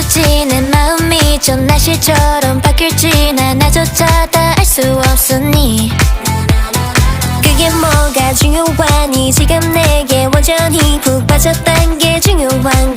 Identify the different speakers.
Speaker 1: 어쩔지 내 마음이 전 날씨처럼 바뀔지 난 나조차 다 알 수 없으니 그게 뭐가 중요하니 지금 내게 완전히 푹 빠졌단 게 중요한